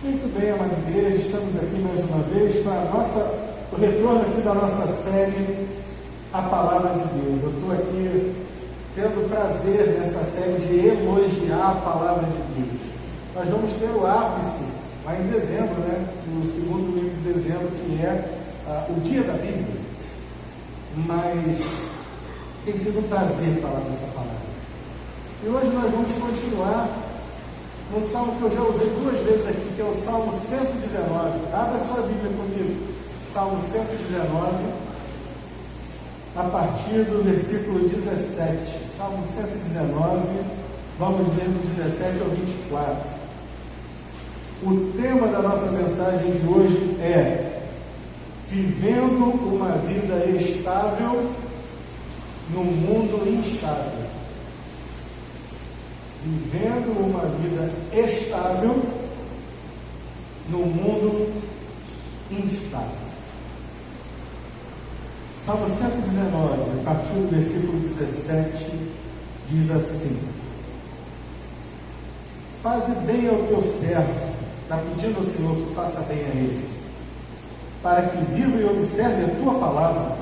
Muito bem, amada igreja, estamos aqui mais uma vez para o retorno aqui da nossa série A Palavra de Deus. Eu estou aqui tendo o prazer nessa série de elogiar a Palavra de Deus. Nós vamos ter o ápice lá em dezembro, no segundo domingo de dezembro, que é o dia da Bíblia. Mas tem sido um prazer falar dessa palavra. E hoje nós vamos continuar no salmo que eu já usei duas vezes aqui, que é o Salmo 119. Abra sua Bíblia comigo. Salmo 119, a partir do versículo 17. Salmo 119, vamos ler do 17 ao 24. O tema da nossa mensagem de hoje é vivendo uma vida estável no mundo instável. Vivendo uma vida estável no mundo instável. Salmo 119, a partir do versículo 17, diz assim: faze bem ao teu servo, está pedindo ao Senhor que faça bem a ele, para que viva e observe a tua palavra.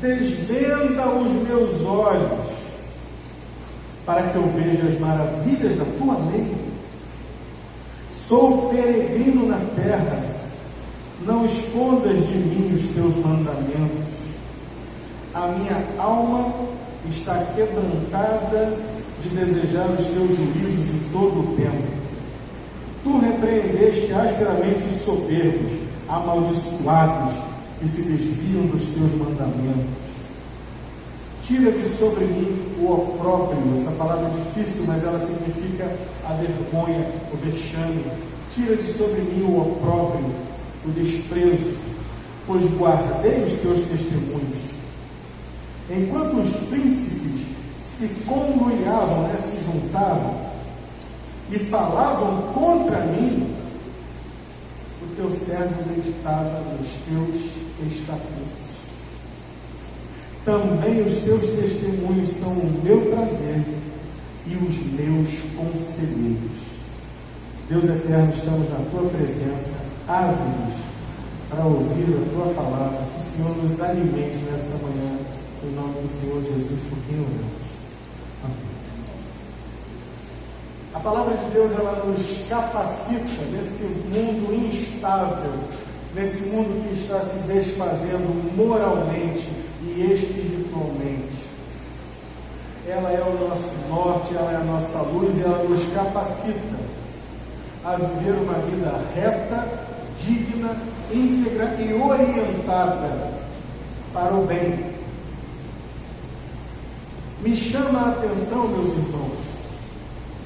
Desvenda os meus olhos, para que eu veja as maravilhas da tua lei. Sou peregrino na terra, não escondas de mim os teus mandamentos. A minha alma está quebrantada de desejar os teus juízos em todo o tempo. Tu repreendeste asperamente os soberbos, amaldiçoados, que se desviam dos teus mandamentos. Tira de sobre mim o opróbrio. Essa palavra é difícil, mas ela significa a vergonha, o vexame. Tira de sobre mim o opróbrio, o desprezo, pois guardei os teus testemunhos. Enquanto os príncipes se conluiavam, se juntavam e falavam contra mim, o teu servo meditava nos teus estatutos. Também os teus testemunhos são o meu prazer e os meus conselheiros. Deus eterno, estamos na tua presença, ávidos para ouvir a tua palavra. Que o Senhor nos alimente nessa manhã, em nome do Senhor Jesus, por quem oramos. Amém. A palavra de Deus, ela nos capacita nesse mundo instável, nesse mundo que está se desfazendo moralmente e espiritualmente. Ela é o nosso norte, ela é a nossa luz, e ela nos capacita a viver uma vida reta, digna, íntegra e orientada para o bem. Me chama a atenção, meus irmãos,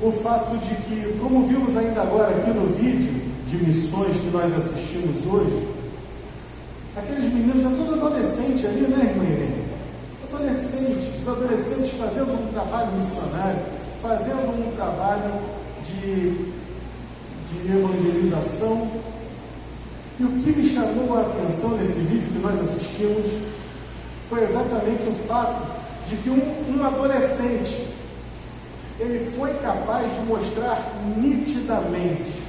o fato de que, como vimos ainda agora aqui no vídeo de missões que nós assistimos hoje, aqueles meninos, todos adolescentes ali, irmã Irene? Os adolescentes fazendo um trabalho missionário, fazendo um trabalho de evangelização. E o que me chamou a atenção nesse vídeo que nós assistimos foi exatamente o fato de que um adolescente, ele foi capaz de mostrar nitidamente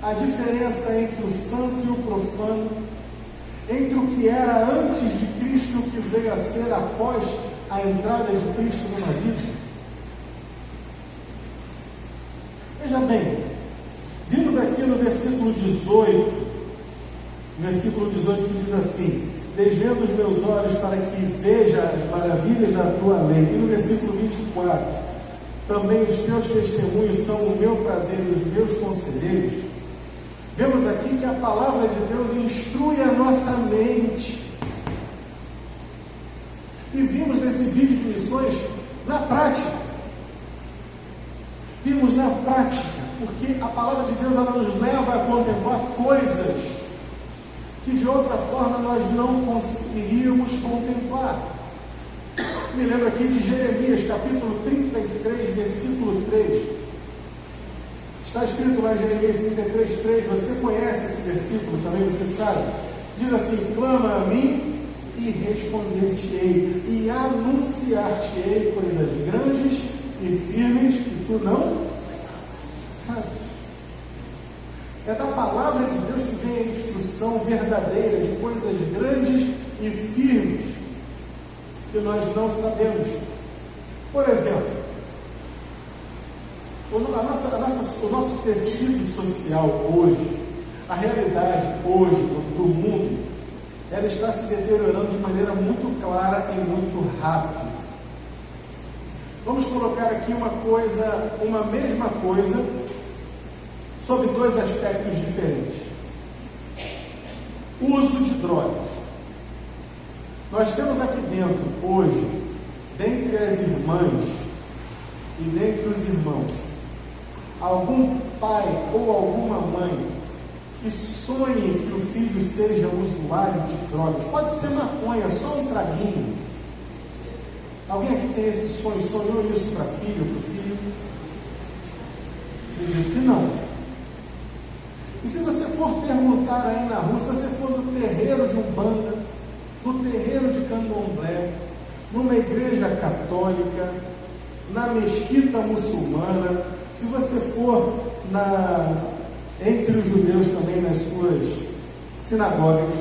a diferença entre o santo e o profano, entre o que era antes de Cristo e o que veio a ser após a entrada de Cristo numa vida. Veja bem, vimos aqui no versículo 18, que diz assim: desvenda os meus olhos para que veja as maravilhas da tua lei. E no versículo 24, também os teus testemunhos são o meu prazer e os meus conselheiros. Vemos aqui que a palavra de Deus instrui a nossa mente. E vimos nesse vídeo de missões na prática. Vimos na prática, porque a palavra de Deus, ela nos leva a contemplar coisas que de outra forma nós não conseguiríamos contemplar. Me lembro aqui de Jeremias, capítulo 33, versículo 3. Está escrito lá em Jeremias 33, 3, você conhece esse versículo também, você sabe? Diz assim: clama a mim e responder-te-ei, e anunciar-te-ei coisas grandes e firmes que tu não sabes. É da palavra de Deus que vem a instrução verdadeira de coisas grandes e firmes que nós não sabemos. Por exemplo, o nosso tecido social hoje, a realidade hoje do mundo, ela está se deteriorando de maneira muito clara e muito rápida. Vamos colocar aqui uma mesma coisa, sob dois aspectos diferentes. Uso de drogas. Nós temos aqui dentro, hoje, dentre as irmãs e dentre os irmãos, algum pai ou alguma mãe que sonhe que o filho seja usuário de drogas. Pode ser maconha, só um traguinho. Alguém aqui tem esse sonho? Sonhou isso para filho, para o filho? Acredito que não. E se você for perguntar aí na rua, se você for no terreiro de Umbanda, no terreiro de Candomblé, numa igreja católica, na mesquita muçulmana, se você for entre os judeus também nas suas sinagogas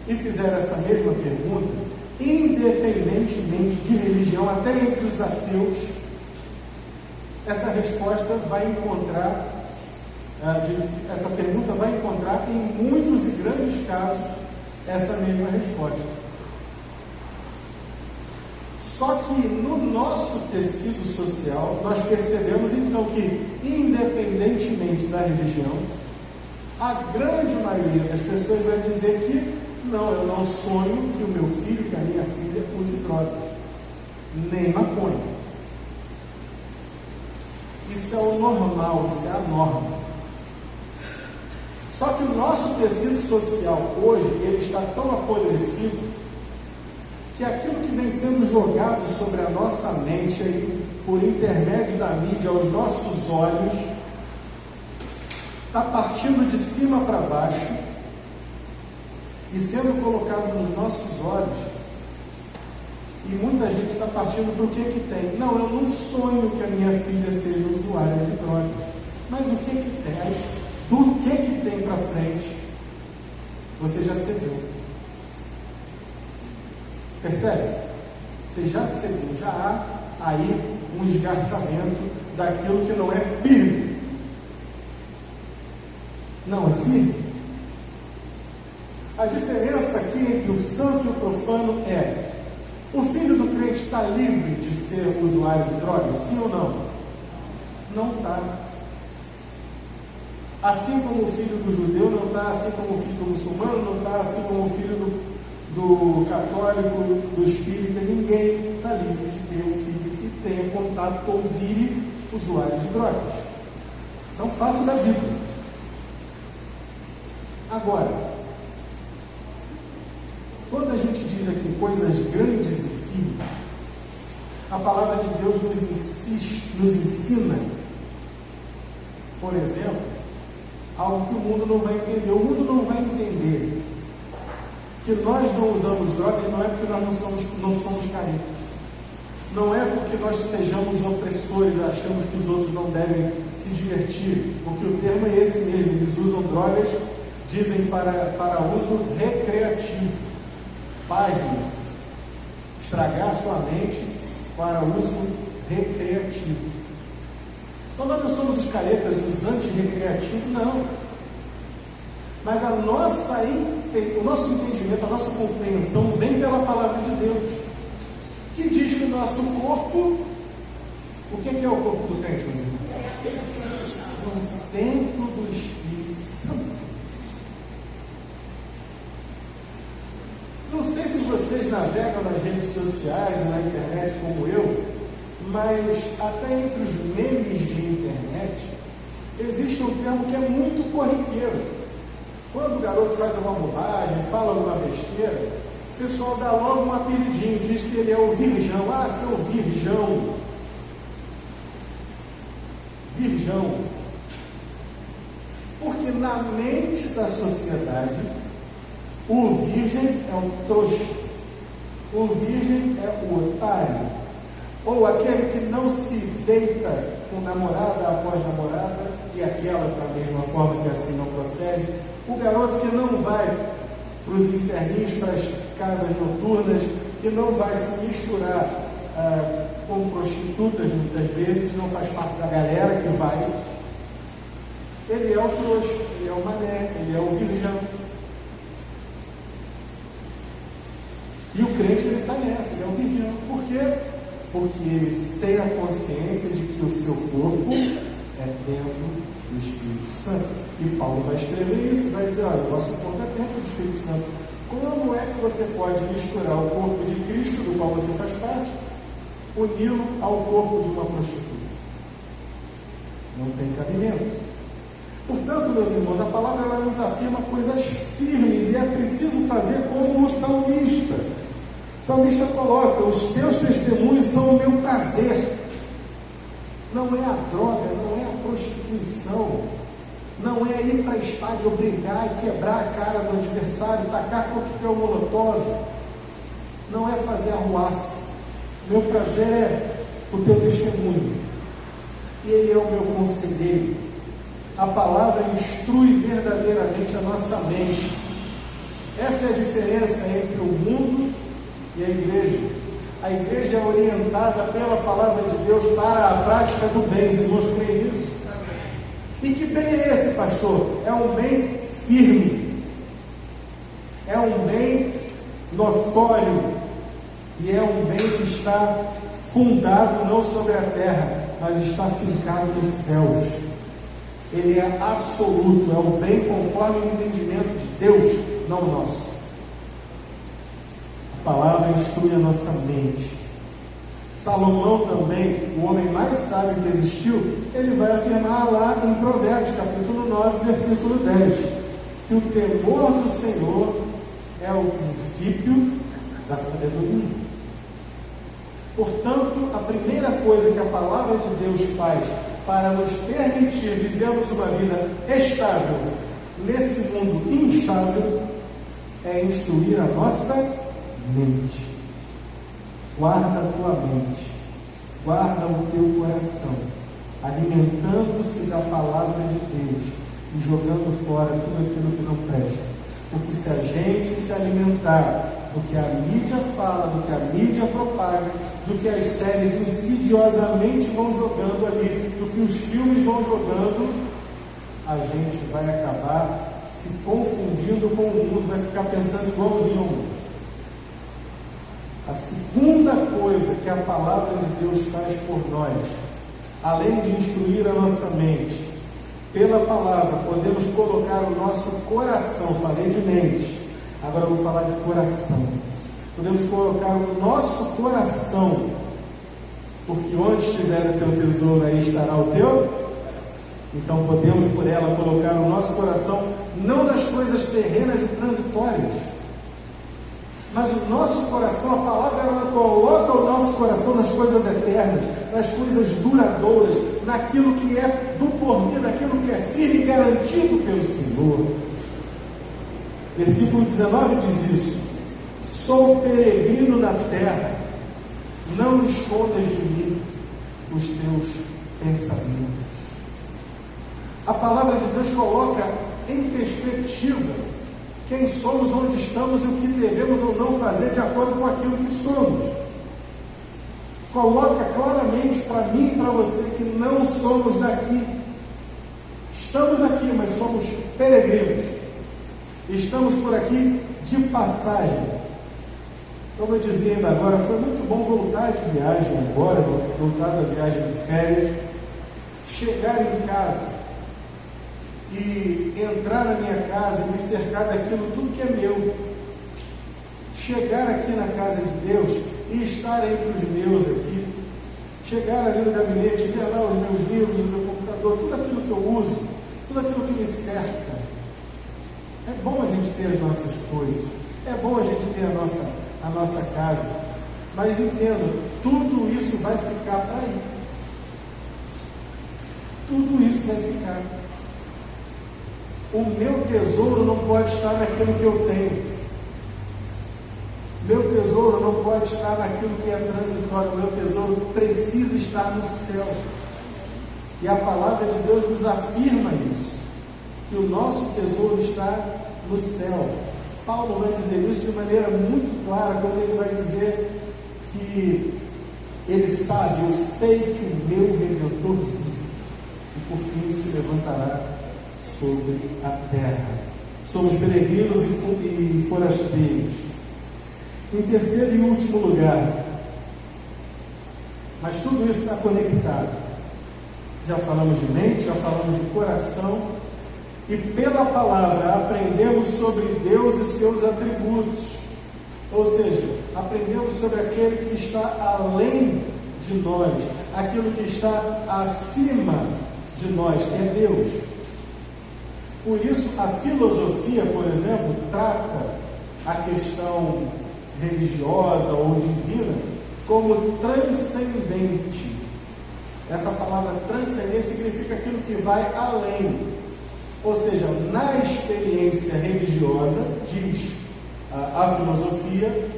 e fizer essa mesma pergunta, independentemente de religião, até entre os ateus, essa resposta vai encontrar, essa pergunta vai encontrar em muitos e grandes casos essa mesma resposta. Só que no nosso tecido social, nós percebemos então que, independentemente da religião, a grande maioria das pessoas vai dizer que não, eu não sonho que o meu filho, que a minha filha use drogas, nem maconha. Isso é o normal, isso é a norma. Só que o nosso tecido social hoje, ele está tão apodrecido que aquilo que vem sendo jogado sobre a nossa mente aí, por intermédio da mídia aos nossos olhos, está partindo de cima para baixo e sendo colocado nos nossos olhos, e muita gente está partindo para o que tem. Não, eu não sonho que a minha filha seja usuária de drogas, mas o que tem? Do que tem para frente, você já cedeu. Percebe? Você já cedeu, já há aí um esgarçamento daquilo que não é firme. Não é firme. A diferença aqui entre o santo e o profano é: o filho do crente está livre de ser usuário de drogas? Sim ou não? Não está. Assim como o filho do judeu não está, assim como o filho do muçulmano não está, assim como o filho do católico, do espírita, ninguém está livre de ter um filho que tenha contato ou vire usuário de drogas. Isso é um fato da vida. Agora, quando a gente diz aqui coisas grandes e firmes, a palavra de Deus nos ensina, por exemplo, algo que o mundo não vai entender. O mundo não vai entender que nós não usamos drogas, não é porque nós não somos caretas. Não é porque nós sejamos opressores, achamos que os outros não devem se divertir, porque o termo é esse mesmo. Eles usam drogas, dizem para uso recreativo. Página, estragar a sua mente para uso recreativo. Então nós não somos os caretas, os anti-recreativos, não. Mas o nosso entendimento, a nossa compreensão vem pela palavra de Deus, que diz que o nosso corpo, o que é o corpo do crente, meus irmãos? O templo do Espírito Santo. Não sei se vocês navegam nas redes sociais e na internet como eu, mas até entre os memes de internet existe um termo que é muito corriqueiro. Quando o garoto faz uma bobagem, fala alguma besteira, o pessoal dá logo um apelidinho, diz que ele é o virgão. Ah, seu virgão. Virgão. Porque na mente da sociedade, o virgem é o trouxa, o virgem é o otário, ou aquele que não se deita com namorada após namorada, e aquela da mesma forma que assim não procede. O garoto que não vai para os inferninhos, para as casas noturnas, que não vai se misturar com prostitutas muitas vezes, não faz parte da galera que vai. Ele é o trouxa, ele é o mané, ele é o virgão. E o crente, ele está nessa, ele é o virgão. Por quê? Porque ele tem a consciência de que o seu corpo é templo do Espírito Santo. E Paulo vai escrever isso, vai dizer, olha, o nosso corpo é templo do Espírito Santo. Como é que você pode misturar o corpo de Cristo, do qual você faz parte, uni-lo ao corpo de uma prostituta? Não tem cabimento. Portanto, meus irmãos, a palavra ela nos afirma coisas firmes, e é preciso fazer como o salmista. O salmista coloca: os teus testemunhos são o meu prazer. Não é a droga, não é a prostituição, não é ir para estádio brigar e quebrar a cara do adversário, tacar coquetel molotov, não é fazer arruaça. Meu prazer é o teu testemunho, e ele é o meu conselheiro. A palavra instrui verdadeiramente a nossa mente. Essa é a diferença entre o mundo e a igreja. A igreja é orientada pela palavra de Deus para a prática do bem. Os irmãos creem nisso? E que bem é esse, pastor? É um bem firme, é um bem notório, e é um bem que está fundado não sobre a terra, mas está fincado nos céus. Ele é absoluto, é o bem conforme o entendimento de Deus, não nosso. A palavra instrui a nossa mente. Salomão também, o homem mais sábio que existiu, ele vai afirmar lá em Provérbios, capítulo 9, versículo 10, que o temor do Senhor é o princípio da sabedoria. Portanto, a primeira coisa que a palavra de Deus faz para nos permitir vivermos uma vida estável nesse mundo instável é instruir a nossa mente. Guarda a tua mente, guarda o teu coração, alimentando-se da palavra de Deus e jogando fora tudo aquilo que não presta. Porque se a gente se alimentar do que a mídia fala, do que a mídia propaga, do que as séries insidiosamente vão jogando ali, do que os filmes vão jogando, a gente vai acabar se confundindo com o mundo, vai ficar pensando igualzinho ao mundo. A segunda coisa que a palavra de Deus faz por nós, além de instruir a nossa mente, pela palavra podemos colocar o nosso coração. Falei de mente, agora eu vou falar de coração. Podemos colocar o nosso coração, porque onde estiver o teu tesouro, aí estará o teu. Então podemos por ela colocar o nosso coração não nas coisas terrenas e transitórias, mas o nosso coração, a palavra ela coloca o nosso coração nas coisas eternas, nas coisas duradouras, naquilo que é do porvir, naquilo que é firme e garantido pelo Senhor. Versículo 19 diz isso: sou peregrino na terra, não escondas de mim os teus pensamentos. A palavra de Deus coloca em perspectiva quem somos, onde estamos e o que devemos ou não fazer de acordo com aquilo que somos. Coloca claramente para mim e para você que não somos daqui. Estamos aqui, mas somos peregrinos. Estamos por aqui de passagem. Como eu dizia ainda agora, foi muito bom voltar de viagem agora, voltar da viagem de férias, chegar em casa e entrar na minha casa e me cercar daquilo tudo que é meu. Chegar aqui na casa de Deus e estar entre os meus aqui. Chegar ali no gabinete, ver lá os meus livros, o meu computador, tudo aquilo que eu uso, tudo aquilo que me cerca. É bom a gente ter as nossas coisas, é bom a gente ter a nossa casa, mas entenda, tudo isso vai ficar para aí. Tudo isso vai ficar. O meu tesouro não pode estar naquilo que eu tenho. Meu tesouro não pode estar naquilo que é transitório. Meu tesouro precisa estar no céu. E a palavra de Deus nos afirma isso, que o nosso tesouro está no céu. Paulo vai dizer isso de maneira muito clara, quando ele vai dizer que ele sabe, eu sei que o meu Redentor vive, e por fim se levantará sobre a terra. Somos peregrinos e forasteiros. Em terceiro e último lugar, mas tudo isso está conectado. Já falamos de mente, já falamos de coração, e pela palavra aprendemos sobre Deus e seus atributos. Ou seja, aprendemos sobre aquele que está além de nós, aquilo que está acima de nós, é Deus. Por isso, a filosofia, por exemplo, trata a questão religiosa ou divina como transcendente. Essa palavra transcendente significa aquilo que vai além. Ou seja, na experiência religiosa, diz a filosofia,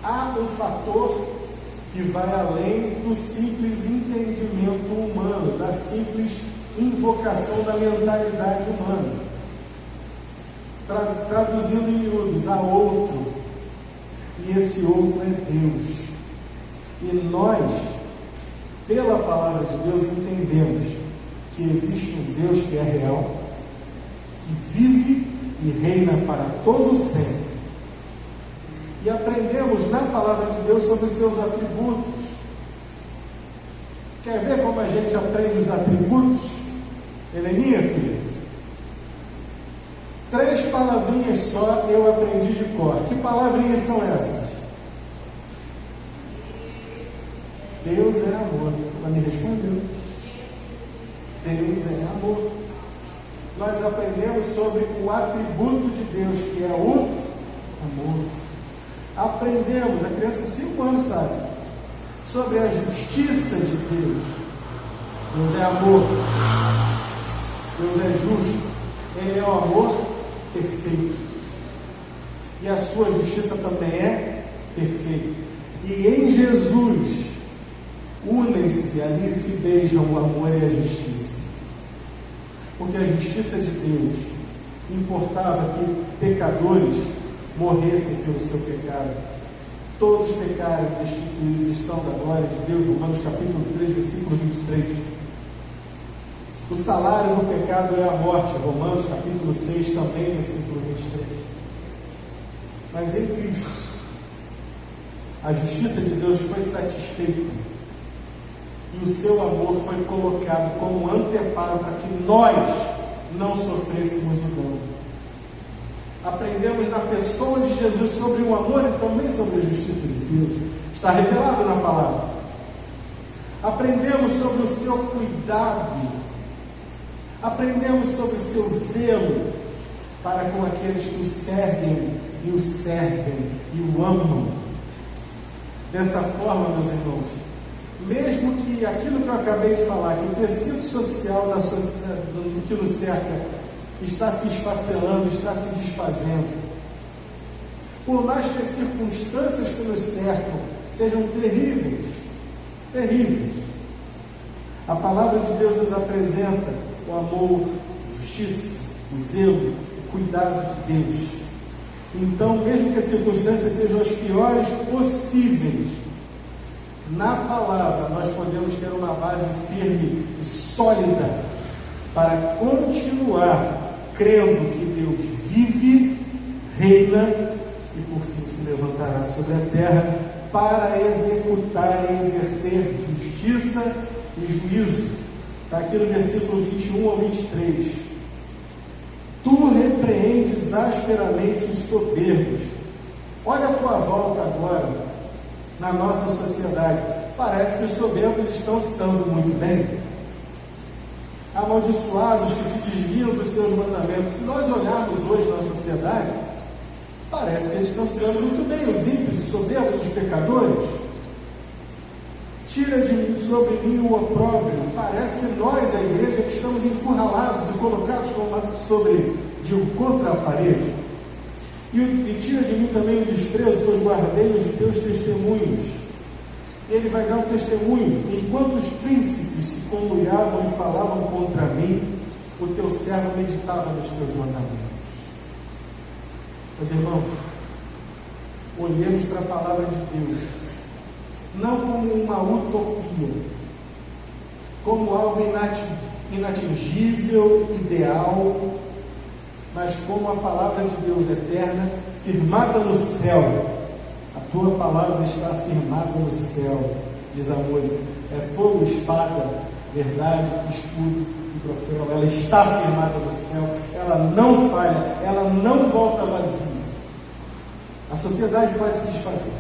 há um fator que vai além do simples entendimento humano, da simples invocação da mentalidade humana. Traduzindo em miúdos, há outro, e esse outro é Deus. E nós, pela palavra de Deus, entendemos que existe um Deus que é real, que vive e reina para todo sempre. E aprendemos na palavra de Deus sobre seus atributos. Quer ver como a gente aprende os atributos? Heleninha, filha? 3 palavrinhas só eu aprendi de cor. Que palavrinhas são essas? Deus é amor. Ela me respondeu. Deus é amor. Nós aprendemos sobre o atributo de Deus, que é o amor. Aprendemos, a criança de 5 anos sabe, sobre a justiça de Deus. Deus é amor. Deus é justo. Ele é o amor perfeito. E a sua justiça também é perfeita. E em Jesus unem-se, ali se beijam o amor e a justiça. Porque a justiça de Deus importava que pecadores morressem pelo seu pecado. Todos pecaram e destituídos estão da glória de Deus. Romanos capítulo 3, versículo 23. O salário do pecado é a morte. Romanos capítulo 6, também, versículo 23. Mas em Cristo, a justiça de Deus foi satisfeita. E o seu amor foi colocado como anteparo para que nós não sofrêssemos o dano. Aprendemos na pessoa de Jesus sobre o amor e também sobre a justiça de Deus. Está revelado na palavra. Aprendemos sobre o seu cuidado. Aprendemos sobre o seu zelo para com aqueles que o servem e o servem e o amam. Dessa forma, meus irmãos, mesmo que aquilo que eu acabei de falar, que o tecido social do que nos cerca está se esfacelando, está se desfazendo, por mais que as circunstâncias que nos cercam sejam terríveis, a palavra de Deus nos apresenta o amor, a justiça, o zelo, o cuidado de Deus. Então, mesmo que as circunstâncias sejam as piores possíveis, na palavra nós podemos ter uma base firme e sólida para continuar crendo que Deus vive, reina e por fim se levantará sobre a terra para executar e exercer justiça e juízo. Está aqui no versículo 21 ao 23. Tu repreendes asperamente os soberbos. Olha a tua volta agora na nossa sociedade. Parece que os soberbos estão se dando muito bem. Amaldiçoados que se desviam dos seus mandamentos. Se nós olharmos hoje na sociedade, parece que eles estão se dando muito bem. Os ímpios, os soberbos, os pecadores. Tira sobre mim o opróbrio. Parece que nós, a igreja, que estamos encurralados e colocados contra a parede. E tira de mim também o desprezo, pois guardei os teus testemunhos. Ele vai dar um testemunho: enquanto os príncipes se conluiavam e falavam contra mim, o teu servo meditava nos teus mandamentos. Meus irmãos, olhemos para a palavra de Deus, não como uma utopia, como algo inatingível, ideal, mas como a palavra de Deus eterna, firmada no céu. A tua palavra está firmada no céu, diz a música. É fogo, espada, verdade, escudo e broquel. Ela está firmada no céu, ela não falha, ela não volta vazia. A sociedade pode se desfazer,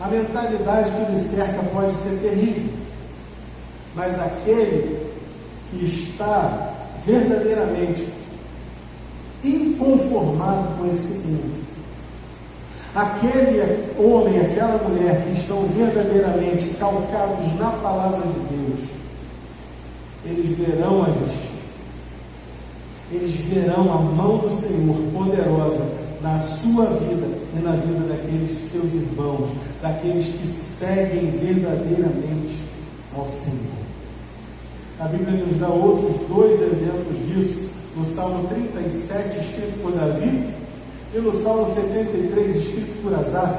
a mentalidade que nos cerca pode ser terrível, mas aquele que está verdadeiramente inconformado com esse mundo, aquele homem, aquela mulher que estão verdadeiramente calcados na palavra de Deus, eles verão a justiça, eles verão a mão do Senhor poderosa na sua vida e na vida daqueles seus irmãos, daqueles que seguem verdadeiramente ao Senhor. A Bíblia nos dá outros dois exemplos disso, no Salmo 37, escrito por Davi, e no Salmo 73, escrito por Asaf.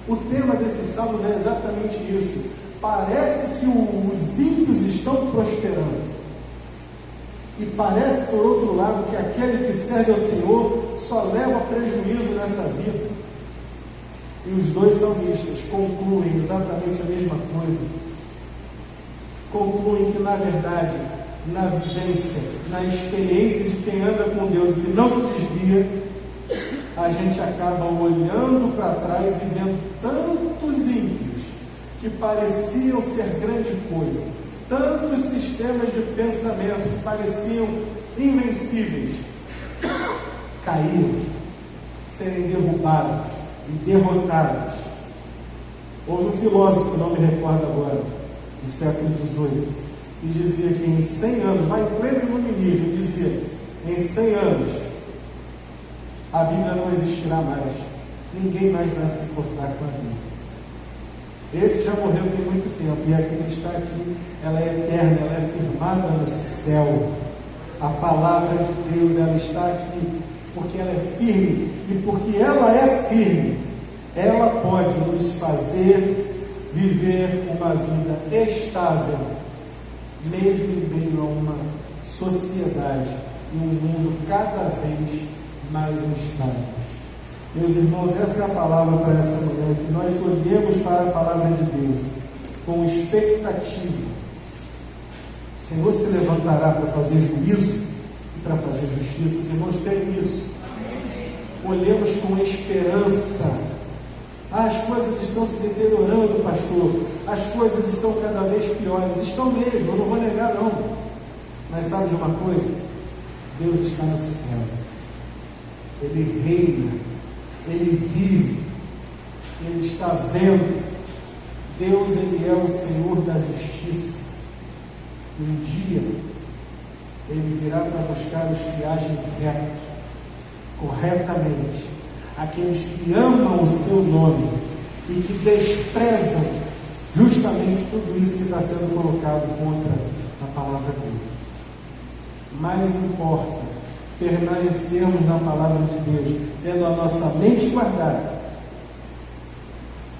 O tema desses salmos é exatamente isso. Parece que os ímpios estão prosperando, e parece, por outro lado, que aquele que serve ao Senhor só leva prejuízo nessa vida. E os dois salmistas concluem exatamente a mesma coisa. Concluem que, na verdade, na vivência, na experiência de quem anda com Deus e que não se desvia, a gente acaba olhando para trás e vendo tantos ímpios que pareciam ser grande coisa, tantos sistemas de pensamento que pareciam invencíveis, caíram, serem derrubados e derrotados. Houve um filósofo, não me recordo agora, do século XVIII, que dizia que em 100 anos, lá em pleno iluminismo, dizia: em 100 anos a Bíblia não existirá mais, ninguém mais vai se importar com a Bíblia. Esse já morreu tem muito tempo, e aquele que está aqui, ela é eterna, ela é firmada no céu. A palavra de Deus, ela está aqui porque ela é firme, e porque ela é firme, ela pode nos fazer viver uma vida estável, mesmo em meio a uma sociedade e um mundo cada vez mais instável. Meus irmãos, essa é a palavra para essa manhã, que nós olhemos para a palavra de Deus com expectativa. O Senhor se levantará para fazer juízo e para fazer justiça. Os irmãos têm isso. Olhemos com esperança. As coisas estão se deteriorando, pastor. As coisas estão cada vez piores. Estão mesmo, eu não vou negar não. Mas sabe de uma coisa? Deus está no céu. Ele reina. Ele vive. Ele está vendo. Deus, Ele é o Senhor da justiça. Um dia Ele virá para buscar os que agem reto, corretamente, aqueles que amam o seu nome e que desprezam justamente tudo isso que está sendo colocado contra a palavra dele. Mais importa permanecermos na palavra de Deus, tendo a nossa mente guardada,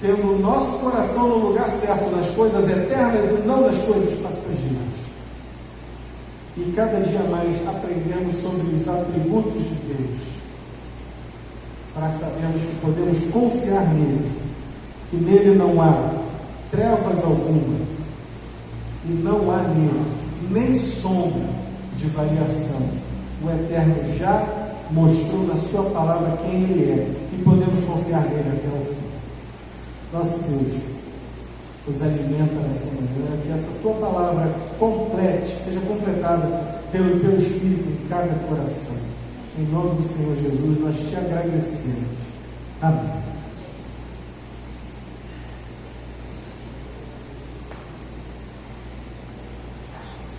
tendo o nosso coração no lugar certo, nas coisas eternas e não nas coisas passageiras. E cada dia mais aprendemos sobre os atributos de Deus, para sabermos que podemos confiar nele, que nele não há trevas alguma, e não há nele nem sombra de variação. O Eterno já mostrou na sua palavra quem ele é, e podemos confiar nele até o fim. Nosso Deus nos alimenta nessa manhã, que essa tua palavra complete, seja completada pelo teu Espírito em cada coração. Em nome do Senhor Jesus, nós te agradecemos. Amém.